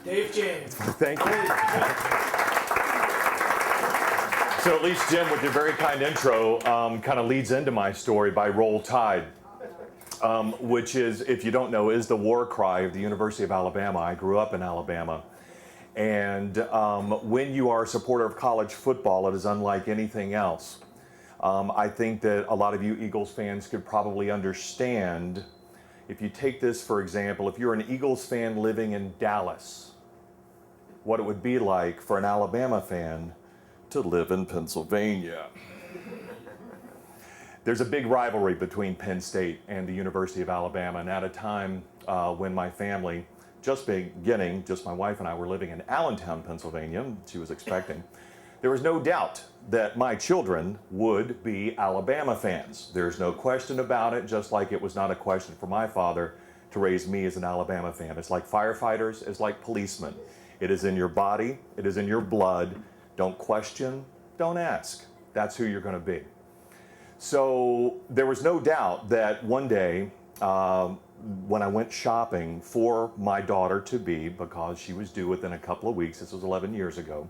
Dave James. Thank you. So at least Jim, with your very kind intro, kind of leads into my story by Roll Tide, which is, if you don't know, is the war cry of the University of Alabama. I grew up in Alabama. And when you are a supporter of college football, it is unlike anything else. I think that a lot of you Eagles fans could probably understand, if you take this for example, if you're an Eagles fan living in Dallas, what it would be like for an Alabama fan to live in Pennsylvania. There's a big rivalry between Penn State and the University of Alabama, and at a time when my family, just my wife and I were living in Allentown, Pennsylvania, she was expecting, there was no doubt that my children would be Alabama fans. There's no question about it, just like it was not a question for my father to raise me as an Alabama fan. It's like firefighters, it's like policemen. It is in your body, it is in your blood. Don't question, don't ask. That's who you're going to be. So there was no doubt that one day when I went shopping for my daughter-to-be, because she was due within a couple of weeks, this was 11 years ago,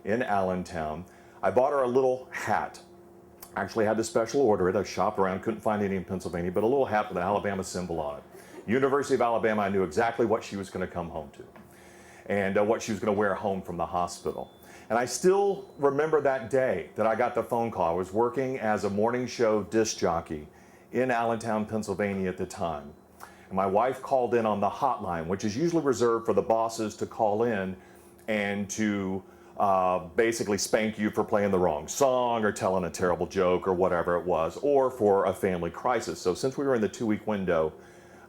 in Allentown, I bought her a little hat. I actually had to special order it. I shopped around, couldn't find any in Pennsylvania, but a little hat with an Alabama symbol on it. University of Alabama, I knew exactly what she was going to come home to and what she was going to wear home from the hospital. And I still remember that day that I got the phone call. I was working as a morning show disc jockey in Allentown, Pennsylvania at the time. And my wife called in on the hotline, which is usually reserved for the bosses to call in and to basically spank you for playing the wrong song or telling a terrible joke or whatever it was, or for a family crisis. So since we were in the 2-week window,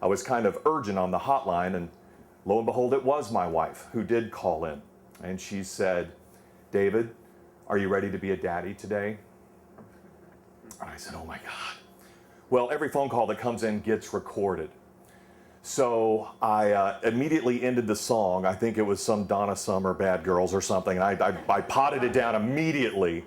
I was kind of urgent on the hotline, and lo and behold, it was my wife who did call in. And she said, "David, are you ready to be a daddy today?" And I said, "Oh my God." Well, every phone call that comes in gets recorded. So I immediately ended the song. I think it was some Donna Summer, Bad Girls or something. And I potted it down immediately.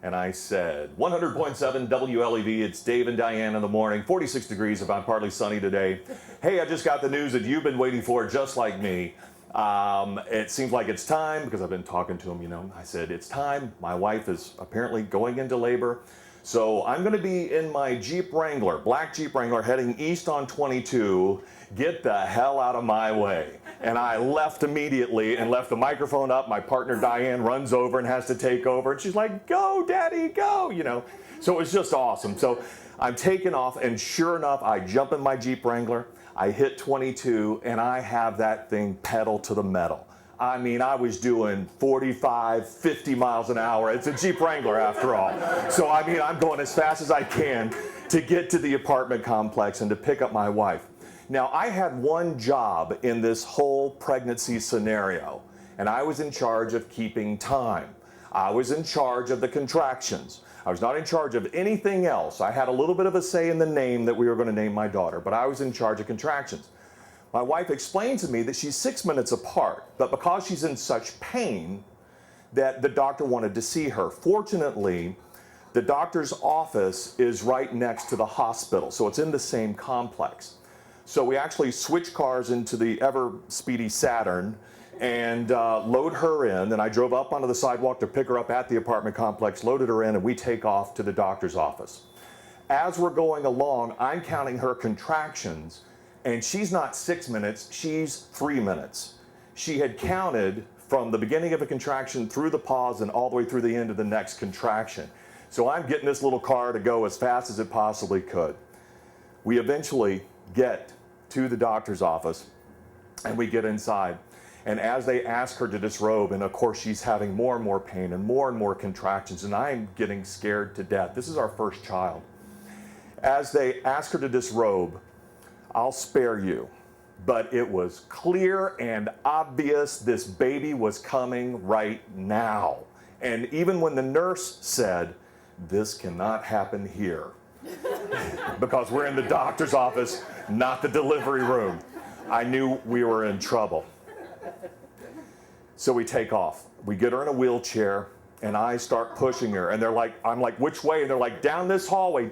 And I said, 100.7 WLEV, it's Dave and Diane in the morning, 46 degrees, about partly sunny today. Hey, I just got the news that you've been waiting for, just like me. It seems like it's time, because I've been talking to him, you know. I said, it's time. My wife is apparently going into labor. So I'm going to be in my Jeep Wrangler, black Jeep Wrangler, heading east on 22. Get the hell out of my way. And I left immediately and left the microphone up. My partner Diane runs over and has to take over. And she's like, "Go, Daddy, go," you know. So it was just awesome. So I'm taking off, and sure enough, I jump in my Jeep Wrangler. I hit 22, and I have that thing pedal to the metal. I mean, I was doing 45, 50 miles an hour. It's a Jeep Wrangler after all. So I mean, I'm going as fast as I can to get to the apartment complex and to pick up my wife. Now, I had one job in this whole pregnancy scenario, and I was in charge of keeping time. I was in charge of the contractions. I was not in charge of anything else. I had a little bit of a say in the name that we were going to name my daughter, but I was in charge of contractions. My wife explained to me that she's 6 minutes apart, but because she's in such pain that the doctor wanted to see her. Fortunately, the doctor's office is right next to the hospital, so it's in the same complex. So we actually switched cars into the ever speedy Saturn and load her in, and I drove up onto the sidewalk to pick her up at the apartment complex, loaded her in, and we take off to the doctor's office. As we're going along, I'm counting her contractions, and she's not 6 minutes, she's 3 minutes. She had counted from the beginning of a contraction through the pause and all the way through the end of the next contraction. So I'm getting this little car to go as fast as it possibly could. We eventually get to the doctor's office, and we get inside. And as they ask her to disrobe, and of course she's having more and more pain and more contractions, and I'm getting scared to death. This is our first child. As they ask her to disrobe, I'll spare you, but it was clear and obvious this baby was coming right now. And even when the nurse said, "This cannot happen here," because we're in the doctor's office, not the delivery room, I knew we were in trouble. So we take off. We get her in a wheelchair, and I start pushing her, and they're like, I'm like, "Which way?" And they're like, down this hallway.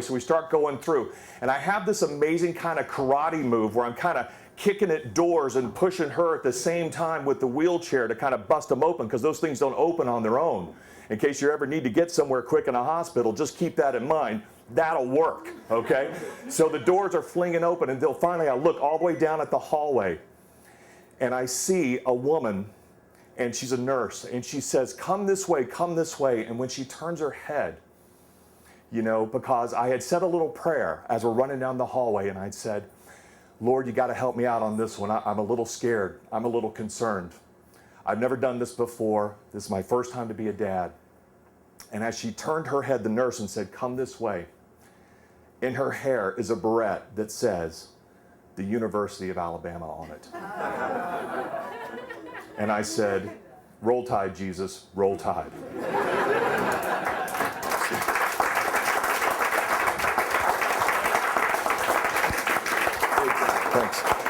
So we start going through, and I have this amazing kind of karate move where I'm kind of kicking at doors and pushing her at the same time with the wheelchair to kind of bust them open, because those things don't open on their own. In case you ever need to get somewhere quick in a hospital, just keep that in mind. That'll work, okay? So the doors are flinging open, and finally I look all the way down at the hallway, and I see a woman, and she's a nurse, and she says, come this way, come this way. And when she turns her head, you know, because I had said a little prayer as we're running down the hallway, and I'd said, Lord, you got to help me out on this one. I'm a little scared. I'm a little concerned. I've never done this before. This is my first time to be a dad. And as she turned her head, the nurse, and said, come this way, in her hair is a beret that says, the University of Alabama on it. And I said, roll tide, Jesus, roll tide. Thanks.